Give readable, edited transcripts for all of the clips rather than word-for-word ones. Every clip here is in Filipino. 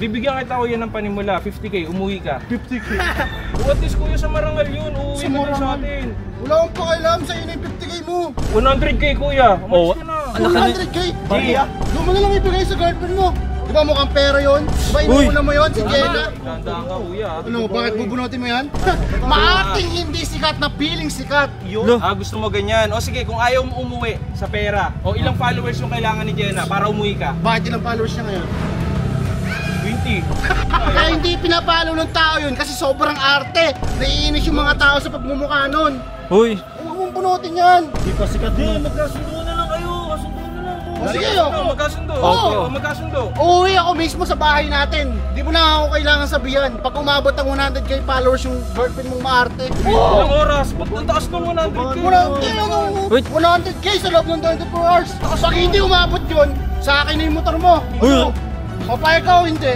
Bibigyan kita kuya ng panimula, 50k, umuwi ka. 50k? What is kuya sa Marangal yun? Uuwi ka din sa atin. Wala akong pakialam sa iyo na yung 50k mo. 100k kuya, umalis ka na. 100k? Bakit? Doon mo na lang ibigay sa girlfriend mo. Di ba mukhang pera yun? Di ba inuuna mo yun si Jenna? Dandaan ka kuya. Ano, bakit bubunutin mo yan? Maating hindi sikat na feeling sikat. Yun. Gusto mo ganyan. O sige, kung ayaw mo umuwi sa pera, o ilang followers yung kailangan ni Jenna para umuwi ka? Bakit ilang followers niya ngayon? 20. Kaya hindi pinapalo ng tao yun kasi sobrang arte. Naiinis yung mga tao sa pagmumukha nun. Uy! Huwag mong bunutin yan. Di pa sikat mo. Magkasundo na lang kayo. Kasundo na lang po. Sige, magkasundo. Oo. Magkasundo. Uuwi ako mismo sa bahay natin. Di mo na ako kailangan sabihan. Pag umabot ang 100k followers yung girlfriend mong maarte. Ilang oras? Ba't ang taas ng 100k? 100k sa loob ng 24 hours. Pag hindi umabot yun, sa akin na yung motor mo. Uy! Papayag ka o hindi?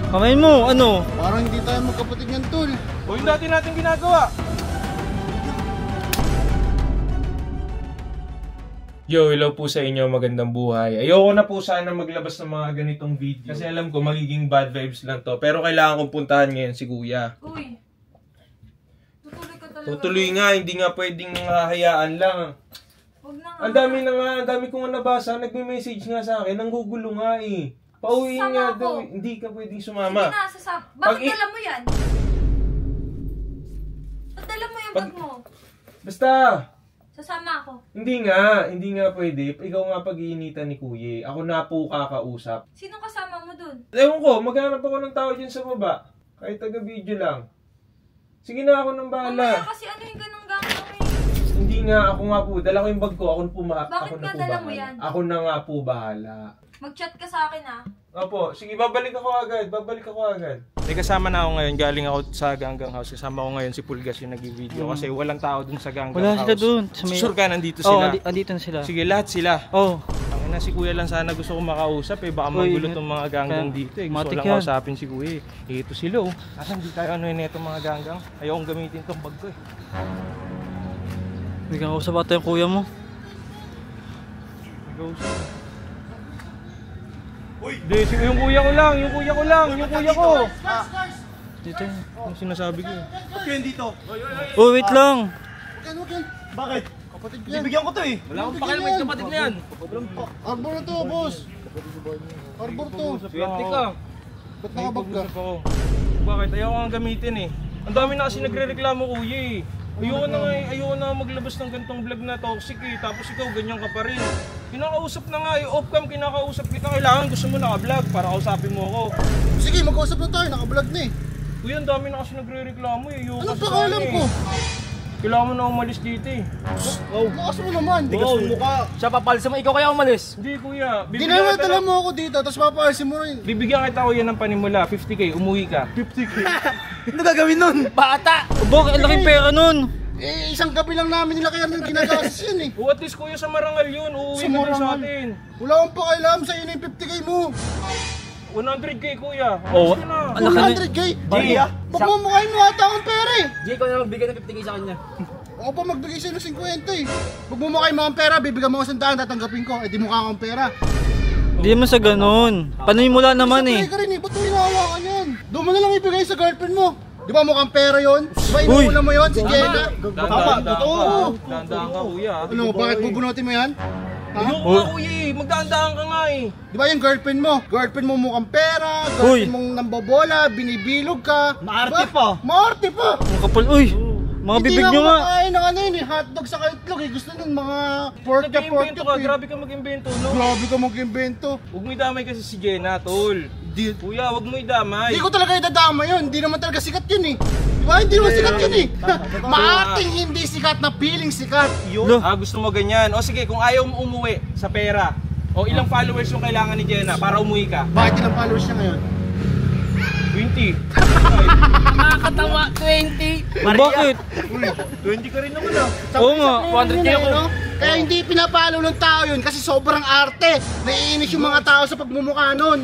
Kamayin mo, ano? Parang hindi tayo magkapatid ng tol. O yung dati natin ginagawa. Yo, hello po sa inyo, magandang buhay. Ayoko na po sana maglabas ng mga ganitong video. Kasi alam ko, magiging bad vibes lang to. Pero kailangan kong puntahan ngayon si Kuya. Uy, tutuloy ka talaga. Tutuloy nga, hindi nga pwedeng hahayaan lang. Huwag na nga. Ang dami ko nga nabasa, nagme-message nga sa akin, nanggugulo nga eh. Pauwiin Sama nga ako. daw, hindi ka pwedeng sumama. Sige na, sasama. Bakit dala mo yan? Ba't dala mo yung bag mo? Basta, Sasama ako. hindi nga pwede. Ikaw nga pag-iinitan ni Kuya. Ako na po kakausap. Sino kasama mo dun? Ewan ko, maghanap ako ng tao dyan sa baba. Kahit taga-video lang. Sige na, ako nang bahala. Mamaya kasi ano yung ganang ganggang eh. Hindi nga, ako nga po. Dala ko yung bag ko. Ako na po, Bakit ako na nga po dala bahala. mo yan? Ako na nga po bahala. Mag-chat ka sa akin ah. Opo, sige, babalik ako agad. May kasama na ako ngayon. Galing ako sa Ganggang House. Kasama ko ngayon si Pulgas yung nag-video. Kasi walang tao dun sa Ganggang Wala House. sila dun. Sure ka, nandito Oo, sila. andito na sila. Sige, lahat sila. Oo. Ang ina, si Kuya lang sana gusto kong makausap eh. Baka magulo tong mga ganggang dito eh. Gusto matik lang yan. kausapin si Kuya eh. Ito sila oh. Asan di tayo ano yun itong mga ganggang? Ayokong gamitin tong bag ko eh. Bigyan ko sa bata yung kuya mo. Nag-usap. Hindi, yung kuya ko lang. Yung kuya ko. Dito yun. Ano sinasabi ko eh. Ba't yun dito? Oh, wait lang. Wag yan. Bakit? Kapatid yan. Bibigyan ko to eh. Wala akong pakialam yung kapatid na yan. Arbor na to, boss. Arbor to. Swerte ka. Ba't nakabag ka? Ako. Bakit? Ayoko nga gamitin eh. Ang dami na kasi nagre-reklamo kuya eh. Ayoko na maglabas ng gantong vlog na toxic eh. Tapos ikaw ganyan ka pa rin. Kinakausap na nga eh. Off cam kinakausap kita. Kailangan gusto mo naka-vlog para kausapin mo ako. Sige, mag-usap na tayo. Naka-vlog na eh. Kuya, ang dami na kasi nagre-reklamo eh. Ayoko Ano kasi pa alam eh. ko? Kailangan mo na umalis dito eh. Lakas mo naman. Tigas ng mukha. Siya papalsa mo, ikaw kaya umalis. Hindi kuya. Dinala mo ako dito, tapos papaalisin mo rin. Bibigyan kita kuya ng panimula. 50k, umuwi ka. 50k? Ano gagawin nun? Bata! Bakit? Ang laking pera nun. Eh, isang gabi lang namin nila kaya nang ginagastos yun eh. What is kuya sa Marangal yun? Uuwi ka din sa atin. Wala akong pakialam sa iyo na yung 50k mo. 100k kuya. Oo. Umalis ka na. Ang laki na- 100k? Jay, ah. Pagmumukhain mo ata akong pera eh. Jay, ikaw na magbigay ng 50k sa kanya. Ako pa magbigay sa'yo ng 50 eh. Pagmumukhain mo akong pera, bibigyan mo ako 100, tatanggapin ko. Eh di mukha akong pera. Hindi naman sa ganun. Panimula naman eh. Sabay ka rin eh, ba't mo hinahawakan yan? Doon mo na lang ibigay sa girlfriend mo. Di ba mukhang pera yun? Di ba inuuna mo yun si Jenna? Dandaan Totoo. ka kuya. Ano, bakit bubunutin mo yan? Ayoko nga kuya eh. Magdaan ka nga eh. Di ba yung girlfriend mo? Girlfriend mo mukhang pera, girlfriend mong nambobola, binibilog ka. Maarte Diba? pa. Maarte pa! Ang kapal. Uy! Mga Hindi bibig na nyo ako nga. makain ng ano yun eh, hotdog sa itlog eh. Gusto nun mga pork Nag-iimbento ka. eh. Grabe ka mag-imbento no? Grabe ka mag-invento. Huwag mo idamay kasi si Jenna tol. Kuya, huwag mo idamay. Hindi ko talaga idadama yun. Hindi naman talaga sikat yun eh. Diba? Hindi naman sikat yun eh. Maating hindi sikat na feeling sikat. Lo. Gusto mo ganyan. O sige, kung ayaw mo umuwi sa pera, o ilang followers yung kailangan ni Jenna para umuwi ka? Bakit ilang followers niya ngayon? 20. Nakakatawa, 20. Bakit? 20 ka rin naman ah. Oo nga. 200k ako. Kaya hindi pinapalo ng tao yun kasi sobrang arte. Naiinis yung mga tao sa pagmumukha nun.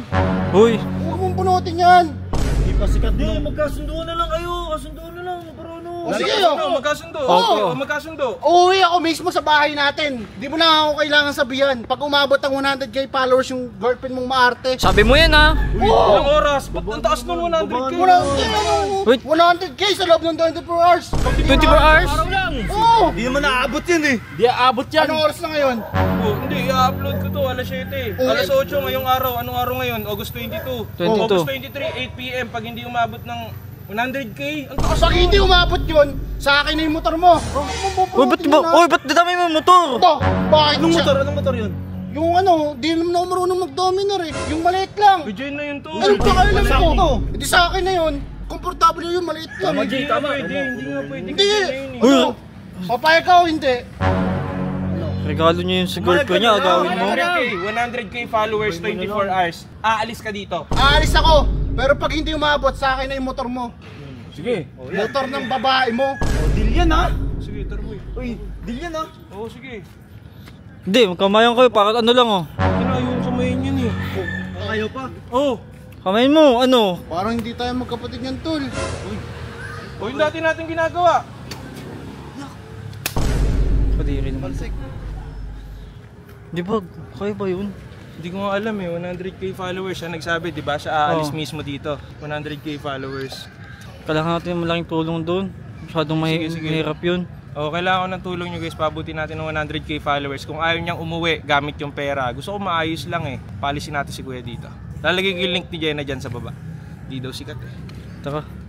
Uy! Huwag mong bunutin yan. Di pa sikat Hindi, nun. magkasundo na lang kayo. Kasundo na lang. Pero ano? Sige, Magkasundo. Oo. Magkasundo. uuwi ako mismo sa bahay natin. Di mo na ako kailangan sabihan. Pag umabot ang 100k followers yung girlfriend mong maarte. Sabi mo yan ha. Ilang oras? Ba't ang taas nun 100k? Wait. 100k sa loob ng 24 hours. 24 hours? Araw lang. Oo. Di naman naabot yan eh. Di aabot yan. Anong oras na ngayon? Hindi, i-upload ko to alas 7. Alas 8 ngayong araw. Anong araw ngayon? August 22. 22. August 23, 8 PM. Pag hindi umabot ng 100k, ang taas Pag hindi umabot yun, sa akin na yung motor mo. Uy, ba't dadami mo yung motor? Ito, bakit Anong siya? motor? Anong motor yun? Yung ano, di naman ako marunong mag-dominar eh. Yung maliit lang. Bigyan na yun to. Ano pa kayo lang ko? Hindi sa akin na yun. Komportable yun, maliit lang. Tama, eh. Jay, tama. Hindi nga pwede. Hindi. Uy. Ano? Papayag ka o hindi? Regalo niya yung sa girlfriend niya, agawin mo. 100k followers, 24 hours. Aalis ka dito. Aalis ako. Pero pag hindi umabot, sa akin na yung motor mo. Sige. Motor ng babae mo. Deal yan ha. Sige, tarboy. Uy, deal yan ha. Oo, sige. Hindi, magkamayan kayo, para ano lang oh. Kinayo ko kamayin yun eh. Ayaw pa. Oh, Kamayin mo, ano? Parang hindi tayo magkapatid yan, tol. o yung dati natin ginagawa. Kadiri naman. Di ba, kaya ba yun? Hindi ko nga alam eh, 100k followers. Siya nagsabi, di ba? Siya aalis Oo. mismo dito. 100k followers. Kailangan natin ng malaking tulong doon. Masyadong Sige. mahirap yun. O, kailangan ko ng tulong nyo guys. Pabuti natin ng 100k followers. Kung ayaw niyang umuwi gamit yung pera. Gusto ko maayos lang eh. Palisin natin si Kuya dito. Lalagay ko yung link ni Jenna dyan sa baba. Di daw sikat eh. Tara.